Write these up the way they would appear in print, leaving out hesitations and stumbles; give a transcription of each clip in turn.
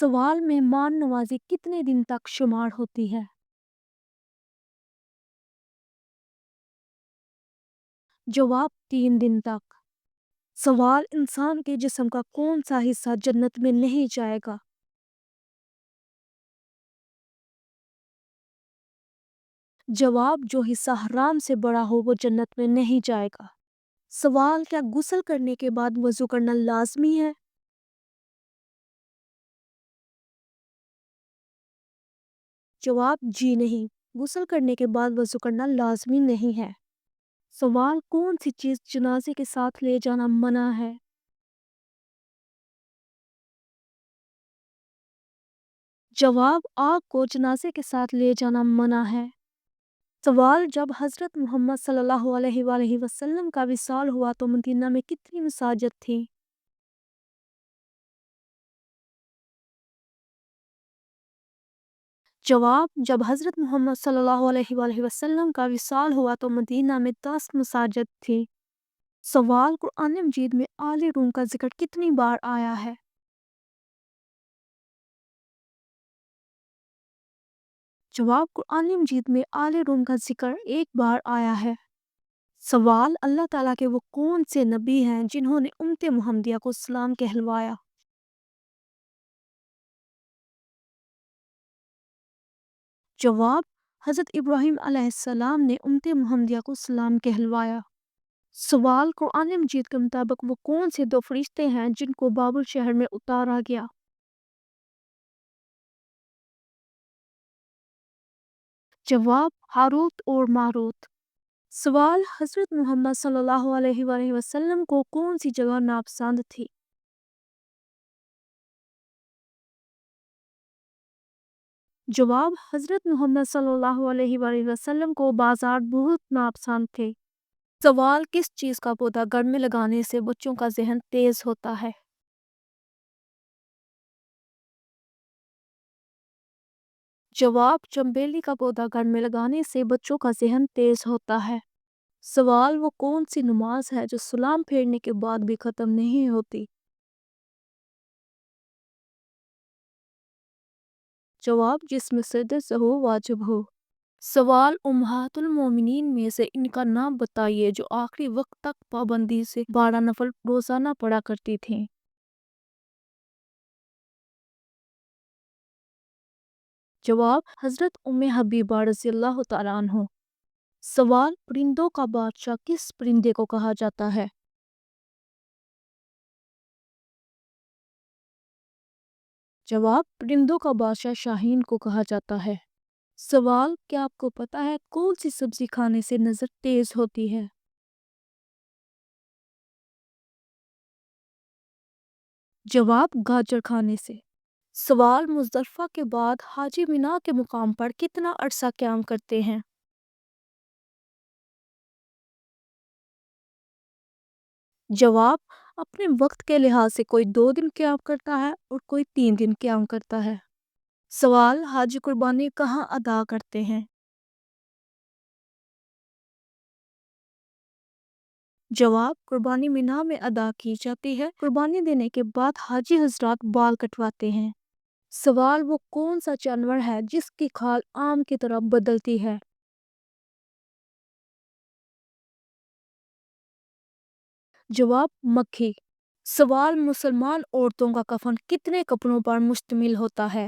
سوال مہمان نوازی کتنے دن تک شمار ہوتی ہے؟ جواب 3 دن تک۔ سوال انسان کے جسم کا کون سا حصہ جنت میں نہیں جائے گا؟ جواب جو حصہ حرام سے بڑا ہو وہ جنت میں نہیں جائے گا۔ سوال کیا غسل کرنے کے بعد وضو کرنا لازمی ہے؟ جواب جی نہیں، غسل کرنے کے بعد وضو کرنا لازمی نہیں ہے۔ سوال کون سی چیز جنازے کے ساتھ لے جانا منع ہے؟ جواب آگ کو جنازے کے ساتھ لے جانا منع ہے۔ سوال جب حضرت محمد صلی اللہ علیہ وآلہ وسلم کا وصال ہوا تو مدینہ میں کتنی مساجد تھیں؟ جواب جب حضرت محمد صلی اللہ علیہ وآلہ وسلم کا وصال ہوا تو مدینہ میں 10 مساجد تھیں۔ سوال قرآن مجید میں آل روم کا ذکر کتنی بار آیا ہے؟ جواب قرآن مجید میں آل روم کا ذکر ایک بار آیا ہے۔ سوال اللہ تعالیٰ کے وہ کون سے نبی ہیں جنہوں نے امت محمدیہ کو اسلام کہلوایا؟ جواب حضرت ابراہیم علیہ السلام نے امت محمدیہ کو اسلام کہلوایا۔ سوال قرآن مجید کے مطابق وہ کون سے 2 فرشتے ہیں جن کو بابل شہر میں اتارا گیا؟ جواب ہاروت اور ماروت۔ سوال حضرت محمد صلی اللہ علیہ وآلہ وسلم کو کون سی جگہ ناپسند تھی؟ جواب حضرت محمد صلی اللہ علیہ وآلہ وسلم کو بازار بہت ناپسند تھے۔ سوال کس چیز کا پودا گھر میں لگانے سے بچوں کا ذہن تیز ہوتا ہے؟ جواب چنبیلی کا پودا گھر میں لگانے سے بچوں کا ذہن تیز ہوتا ہے۔ سوال وہ کون سی نماز ہے جو سلام پھیرنے کے بعد بھی ختم نہیں ہوتی؟ جواب جس میں سجدہ سہو واجب ہو۔ سوال امہات المومنین میں سے ان کا نام بتائیے جو آخری وقت تک پابندی سے 12 نفل روزانہ پڑھا کرتی تھیں۔ جواب حضرت ام حبیبہ رضی اللہ تعالیٰ عنہ۔ سوال پرندوں کا بادشاہ کس پرندے کو کہا جاتا ہے؟ جواب پرندوں کا بادشاہ شاہین کو کہا جاتا ہے۔ سوال کیا آپ کو پتہ ہے کون سی سبزی کھانے سے نظر تیز ہوتی ہے؟ جواب گاجر کھانے سے۔ سوال مزدلفہ کے بعد حاجی مینا کے مقام پر کتنا عرصہ قیام کرتے ہیں؟ جواب اپنے وقت کے لحاظ سے کوئی 2 دن قیام کرتا ہے اور کوئی 3 دن قیام کرتا ہے۔ سوال حاجی قربانی کہاں ادا کرتے ہیں؟ جواب قربانی مینا میں ادا کی جاتی ہے۔ قربانی دینے کے بعد حاجی حضرات بال کٹواتے ہیں۔ سوال وہ کون سا جانور ہے جس کی کھال آم کی طرح بدلتی ہے؟ جواب مکھی۔ سوال مسلمان عورتوں کا کفن کتنے کپڑوں پر مشتمل ہوتا ہے؟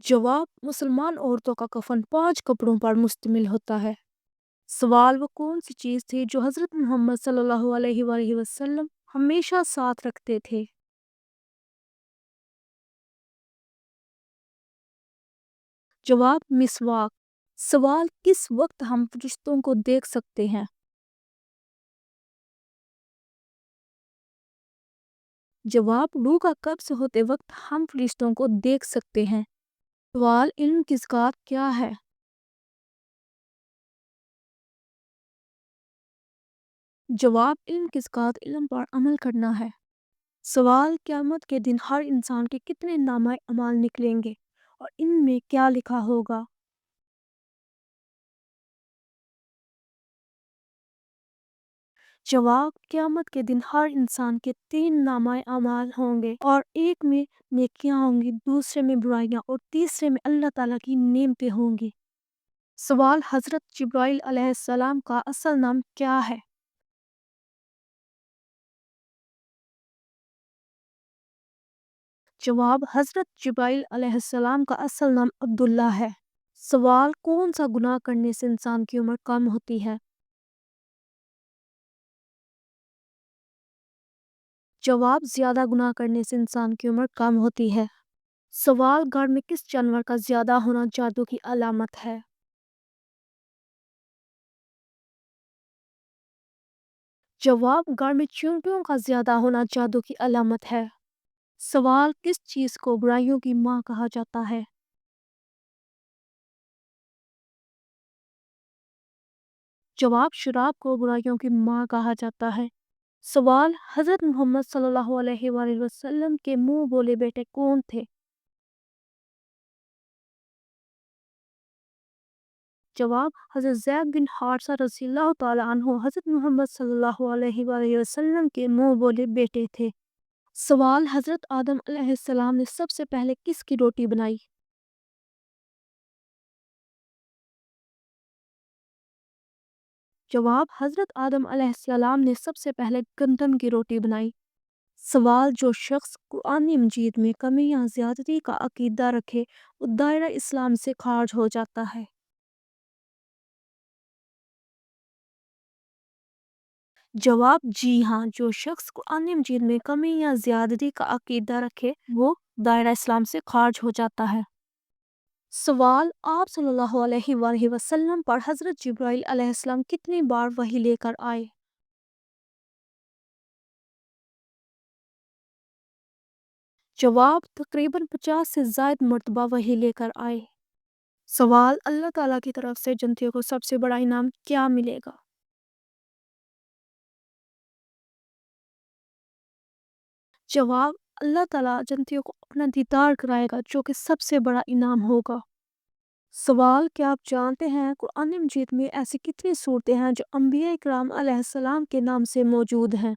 جواب مسلمان عورتوں کا کفن 5 کپڑوں پر مشتمل ہوتا ہے۔ سوال وہ کون سی چیز تھی جو حضرت محمد صلی اللہ علیہ وآلہ وسلم ہمیشہ ساتھ رکھتے تھے؟ جواب مسواک۔ سوال کس وقت ہم فرشتوں کو دیکھ سکتے ہیں؟ جواب روح کا قبض ہوتے وقت ہم فرشتوں کو دیکھ سکتے ہیں۔ سوال علم کی ذات کیا ہے؟ جواب علم کی ذات علم پر عمل کرنا ہے۔ سوال قیامت کے دن ہر انسان کے کتنے نامہ اعمال نکلیں گے اور ان میں کیا لکھا ہوگا؟ جواب: قیامت کے دن ہر انسان کے 3 نامہ اعمال ہوں گے، اور ایک میں نیکیاں ہوں گی، دوسرے میں برائیاں، اور تیسرے میں اللہ تعالیٰ کی نعمتیں ہوں گی۔ سوال: حضرت جبرائیل علیہ السلام کا اصل نام کیا ہے؟ جواب: حضرت جبرائیل علیہ السلام کا اصل نام عبداللہ ہے۔ سوال: کون سا گناہ کرنے سے انسان کی عمر کم ہوتی ہے؟ جواب: زیادہ گناہ کرنے سے انسان کی عمر کم ہوتی ہے۔ سوال: گھر میں کس جانور کا زیادہ ہونا جادو کی علامت ہے؟ جواب: گھر میں چیونٹیوں کا زیادہ ہونا جادو کی علامت ہے۔ سوال: کس چیز کو برائیوں کی ماں کہا جاتا ہے؟ جواب: شراب کو برائیوں کی ماں کہا جاتا ہے۔ سوال: حضرت محمد صلی اللہ علیہ وآلہ وسلم کے منہ بولے بیٹے کون تھے؟ جواب: حضرت زید بن حارثہ رضی اللہ تعالیٰ عنہ حضرت محمد صلی اللہ علیہ وآلہ وسلم کے منہ بولے بیٹے تھے۔ سوال: حضرت آدم علیہ السلام نے سب سے پہلے کس کی روٹی بنائی؟ جواب: حضرت آدم علیہ السلام نے سب سے پہلے گندم کی روٹی بنائی۔ سوال: جو شخص قرآن مجید میں کمی یا زیادتی کا عقیدہ رکھے وہ دائرہ اسلام سے خارج ہو جاتا ہے۔ جواب: جی ہاں، جو شخص قرآن مجید میں کمی یا زیادتی کا عقیدہ رکھے وہ دائرہ اسلام سے خارج ہو جاتا ہے۔ سوال: آپ صلی اللہ علیہ وآلہ وسلم پر حضرت جبرائیل علیہ السلام کتنی بار وحی لے کر آئے؟ جواب: تقریباً 50 سے زائد مرتبہ وحی لے کر آئے۔ سوال: اللہ تعالیٰ کی طرف سے جنتیوں کو سب سے بڑا انعام کیا ملے گا؟ جواب: اللہ تعالیٰ جنتیوں کو اپنا دیدار کرائے گا، جو کہ سب سے بڑا انعام ہوگا۔ سوال: کیا آپ جانتے ہیں قرآن مجید میں ایسی کتنی صورتیں ہیں جو انبیاء اکرام علیہ السلام کے نام سے موجود ہیں؟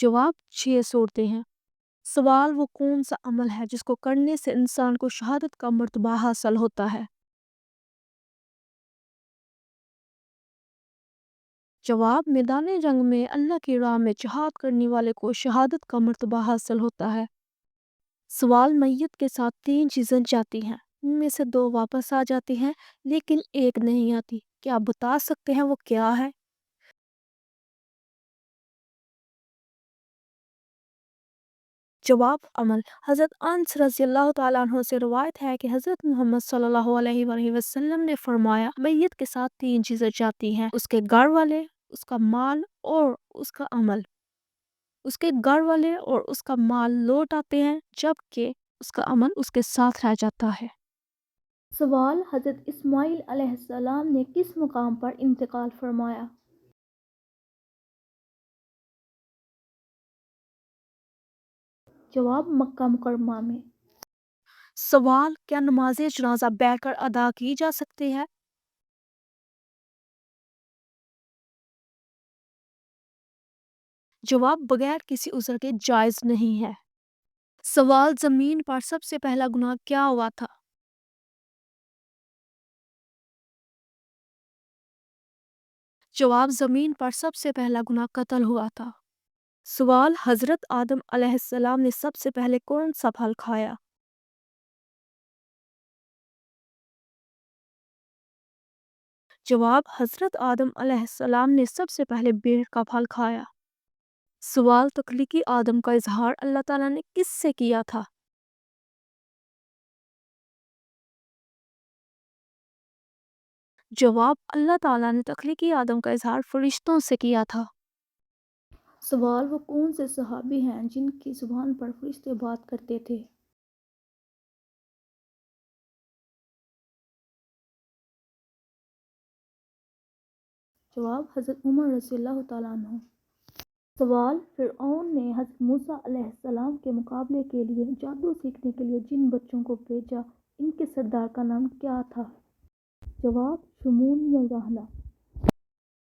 جواب: 6 صورتیں ہیں۔ سوال: وہ کون سا عمل ہے جس کو کرنے سے انسان کو شہادت کا مرتبہ حاصل ہوتا ہے؟ جواب: میدان جنگ میں اللہ کی راہ میں جہاد کرنے والے کو شہادت کا مرتبہ حاصل ہوتا ہے۔ سوال: میت کے ساتھ 3 چیزیں جاتی ہیں، ان میں سے 2 واپس آ جاتی ہیں لیکن ایک نہیں آتی، کیا آپ بتا سکتے ہیں وہ کیا ہے؟ جواب: عمل۔ حضرت انس رضی اللہ تعالیٰ عنہ سے روایت ہے کہ حضرت محمد صلی اللہ علیہ وآلہ وسلم نے فرمایا، میت کے ساتھ 3 چیزیں جاتی ہیں: اس کے گھر والے، اس کا مال اور اس کا عمل۔ اس کے گھر والے اور اس کا مال لوٹ آتے ہیں جبکہ اس کا عمل اس کے ساتھ رہ جاتا ہے۔ سوال: حضرت اسماعیل علیہ السلام نے کس مقام پر انتقال فرمایا؟ جواب: مکہ مکرمہ میں۔ سوال: کیا نماز جنازہ بیٹھ کر ادا کی جا سکتی ہے؟ جواب: بغیر کسی عذر کے جائز نہیں ہے۔ سوال: زمین پر سب سے پہلا گناہ کیا ہوا تھا؟ جواب: زمین پر سب سے پہلا گناہ قتل ہوا تھا۔ سوال: حضرت آدم علیہ السلام نے سب سے پہلے کون سا پھل کھایا؟ جواب: حضرت آدم علیہ السلام نے سب سے پہلے بیر کا پھل کھایا۔ سوال: تخلیقی آدم کا اظہار اللہ تعالیٰ نے کس سے کیا تھا؟ جواب: اللہ تعالیٰ نے تخلیقی آدم کا اظہار فرشتوں سے کیا تھا۔ سوال: وہ کون سے صحابی ہیں جن کی زبان پر فرشتے بات کرتے تھے؟ جواب: حضرت عمر رضی اللہ تعالیٰ عنہ۔ سوال: فرعون نے حضرت موسیٰ علیہ السلام کے مقابلے کے لیے جادو سیکھنے کے لیے جن بچوں کو بھیجا ان کے سردار کا نام کیا تھا؟ جواب: شمول یا رحلہ۔